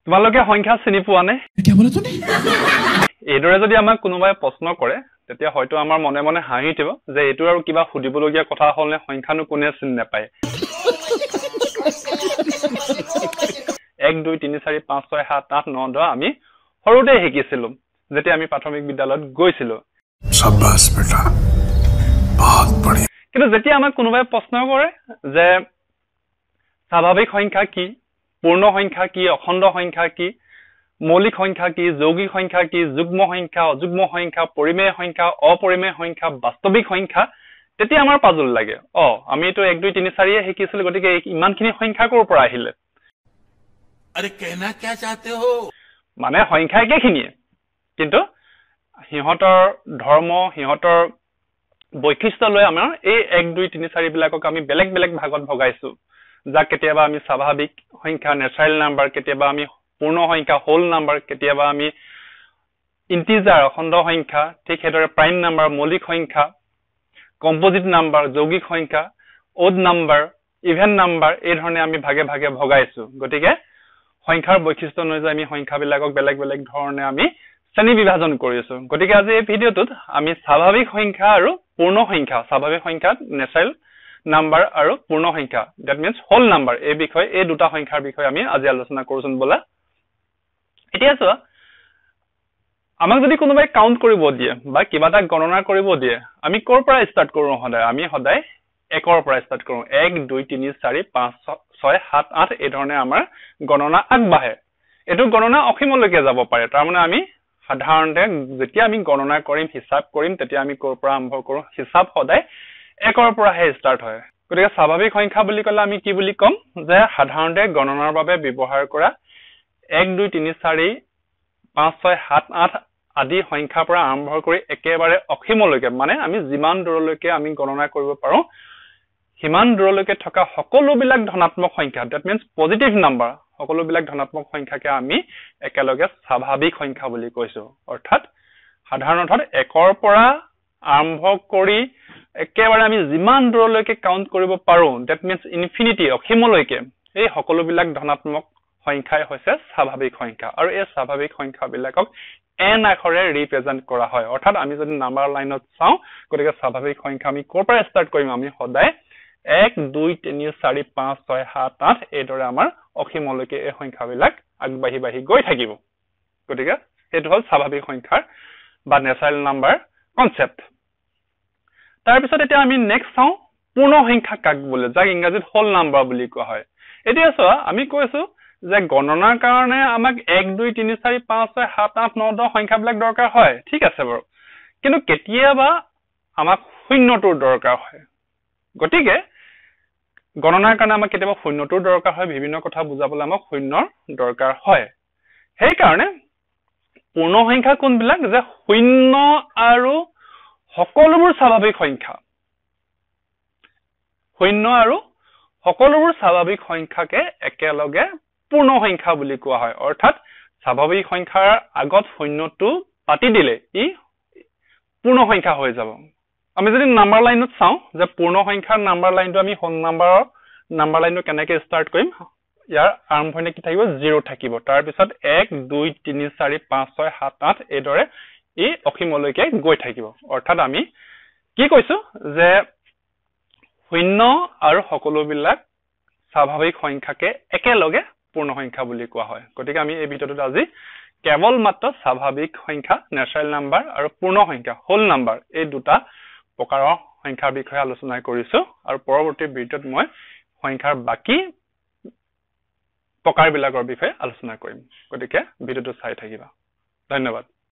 তোমালোকে সংখ্যা চিনি পোৱা নে এইদৰে যদি আমাক কোনোবাই প্ৰশ্ন কৰে তেতিয়া হয়তো আমাৰ মনে মনে হাঁহি উঠিব যে এইটো আৰু কিবা সুধিবলগীয়া কথা হ'লনে সংখ্যানো কোনে চিনি নাপায় 1 2 3 4 5 6 7 8 9 10 আমি সৰুতে শিকিছিলো যেতিয়া আমি প্ৰাথমিক বিদ্যালয়ত গৈছিলো शाबाश बेटा बहुत बढ़िया কিন্তু যেতিয়া আমাক কোনোবাই প্ৰশ্ন কৰে যে স্বাভাৱিক সংখ্যা কি পূৰ্ণ সংখ্যা কি অখণ্ড সংখ্যা কি মৌলিক সংখ্যা কি যৌগিক সংখ্যা কি যুগ্ম সংখ্যা অযুগ্ম সংখ্যা পৰিমেয় সংখ্যা অপৰিমেয় সংখ্যা বাস্তৱিক সংখ্যা তেতিয়া আমাৰ পাজল লাগে আমি তো 1 2 3 4 এ শিকিছিলো গতিকে ইমানখিনি সংখ্যা কৰ পৰা আহিলে अरे कहना क्या चाहते हो মানে সংখ্যা একেখিনিয়ে কিন্তু হিহঁতৰ ধৰ্ম হিহঁতৰ বৈশিষ্ট্য লৈ আমাৰ এই 1 2 3 4 বিলাকক আমি বেলেগ বেলেগ ভাগত ভগাইছো যাক কেতিয়াবা আমি স্বাভাৱিক সংখ্যা নেচাৰেল নাম্বাৰ কেতিয়াবা আমি পূৰ্ণ সংখ্যা হোল নাম্বাৰ কেতিয়াবা আমি ইন্টিজাৰ অখণ্ড সংখ্যা ঠিক হেদৰে প্ৰাইম নাম্বাৰ মৌলিক সংখ্যা কম্পোজিট নাম্বাৰ যৌগিক সংখ্যা অড নাম্বাৰ ইভেন নাম্বাৰ এই ধৰণে আমি ভাগে ভাগে ভগাইছো গতিকে সংখ্যাৰ বৈশিষ্ট্য অনুযায়ী আমি সংখ্যাবিলাকক বেলেগ বেলেগ ধৰণে আমি শ্ৰেণী বিভাজন কৰিছো গতিকে আজি এই ভিডিঅটোত আমি স্বাভাৱিক সংখ্যা আৰু পূৰ্ণ সংখ্যা স্বাভাৱিক সংখ্যা নেচাৰেল নাম্বাৰ আৰু পূৰ্ণ সংখ্যা দ্যাট মিন্স হোল নাম্বাৰ এই বিষয় এই দুটা সংখ্যাৰ বিষয় আমি আজি আলোচনা কৰোচোন বলা এতিয়া চোৱা আমাক যদি কোনোবাই কাউন্ট কৰিব দিয়ে বা কিবা এটা গণনা কৰিব দিয়ে আমি কৰ পৰা ষ্টাৰ্ট কৰো আমি সদায় 1 ৰ পৰা ষ্টাৰ্ট কৰো 1 2 3 4 5 6 7 8 এই ধৰণে আমাৰ গণনা আগবাঢ়ে এটো গণনা অসীমলৈকে যাব পাৰে তাৰ মানে আমি সাধাৰণতে যেতিয়া আমি গণনা কৰিম হিসাব কৰিম তেতিয়া আমি কৰ পৰা আৰম্ভ কৰো হিসাব সদায় 1 ৰ পৰা ষ্টাৰ্ট হয় গতিকে স্বাভাৱিক সংখ্যা বুলি ক'লে আমি কি বুলি কম যে সাধাৰণতে গণনাৰ বাবে ব্যৱহাৰ কৰা 1 2 3 4 5 6 7 8 আদি সংখ্যাৰ পৰা আৰম্ভ কৰি একেবাৰে অসীমলৈকে মানে আমি যিমান দূৰলৈকে আমি গণনা কৰিব পাৰো হিমান দূৰলৈকে থকা সকলোবিলাক ধনাত্মক সংখ্যা দ্যাট মিন্স পজিটিভ নাম্বাৰ সকলোবিলাক ধনাত্মক সংখ্যাকে আমি একেলগে স্বাভাৱিক সংখ্যা বুলি কৈছো অৰ্থাৎ সাধাৰণ অৰ্থত 1 ৰ পৰা আৰম্ভ কৰি একেবাৰে আমি যিমান দূৰলৈকে কাউন্ট কৰিব পাৰো দ্যাট মিন্স ইনফিনিটি অসীমলৈকে এই সকলোবিলাক ধনাত্মক সংখ্যাই হৈছে স্বাভাৱিক সংখ্যা আৰু এই স্বাভাৱিক সংখ্যাবিলাকক n আখৰে ৰিপ্ৰেজেন্ট কৰা হয় অৰ্থাৎ আমি যদি নাম্বাৰ লাইনত চাও গতিকে স্বাভাৱিক সংখ্যা আমি কৰ পৰা ষ্টাৰ্ট কৰিম আমি সদায় 1 2 3 4 5 6 7 8 এই দৰে আমাৰ অসীমলৈকে এই সংখ্যাবিলাক আগবাঢ়ি বাঢ়ি গৈ থাকিব গতিকে এটো হল স্বাভাৱিক সংখ্যাৰ বা নেচাৰেল নাম্বাৰ কনসেপ্ট তাৰ পিছত এতিয়া আমি নেক্সট চাও পূৰ্ণ সংখ্যা কাক বোলে যাক ইংৰাজীত হোল নাম্বাৰ বুলি কোৱা হয় এতিয়া চোৱা আমি কৈছো যে গণনাৰ কাৰণে আমাক 1 2 3 4 5 6 7 8 9 10 সংখ্যাবিলাক দৰকাৰ হয় ঠিক আছে বাৰু কিন্তু কেতিয়াবা আমাক শূন্যটোৰ দৰকাৰ হয় গতিকে গণনাৰ কাৰণে আমাক কেতিয়াবা শূন্যটোৰ দৰকাৰ হয় বিভিন্ন কথা বুজাবলৈ আমাক শূন্যৰ দৰকাৰ হয় সেই কাৰণে পূৰ্ণ সংখ্যা কোনবিলাক যে শূন্য আৰু সকলোবোৰ স্বাভাৱিক সংখ্যা শূন্য আৰু সকলোবোৰ স্বাভাৱিক সংখ্যাকে একেলগে পূৰ্ণ সংখ্যা বুলি কোৱা হয় অৰ্থাৎ স্বাভাৱিক সংখ্যাৰ আগত শূন্যটো পাতি দিলে ই পূৰ্ণ সংখ্যা হৈ যাব আমি যদি নাম্বাৰ লাইনত চাও যে পূৰ্ণ সংখ্যাৰ নাম্বাৰ লাইনটো আমি হোল নাম্বাৰ লাইনটো কেনেকৈ ষ্টাৰ্ট কৰিম ইয়াৰ আৰম্ভণি কি থাকিব 0 থাকিব তাৰ পিছত 1 2 3 4 5 6 7 8 এই দৰে ই অসীমলৈকে গৈ থাকিব অৰ্থাৎ আমি কি কৈছো যে শূন্য আৰু সকলোবিলাক স্বাভাৱিক সংখ্যাকে একেলগে পূৰ্ণ সংখ্যা বুলি কোৱা হয় গতিকে আমি এই ভিডিঅটোত আজি কেৱল মাত্ৰ স্বাভাৱিক সংখ্যা নেচাৰেল নাম্বাৰ আৰু পূৰ্ণ সংখ্যা হোল নাম্বাৰ এই দুটা প্ৰকাৰৰ সংখ্যাৰ বিষয়ে আলোচনা কৰিছো আৰু পৰৱৰ্তী ভিডিঅত মই সংখ্যাৰ বাকি প্ৰকাৰবিলাকৰ বিষয়ে আলোচনা কৰিম গতিকে ভিডিঅটো চাই থাকিবা ধন্যবাদ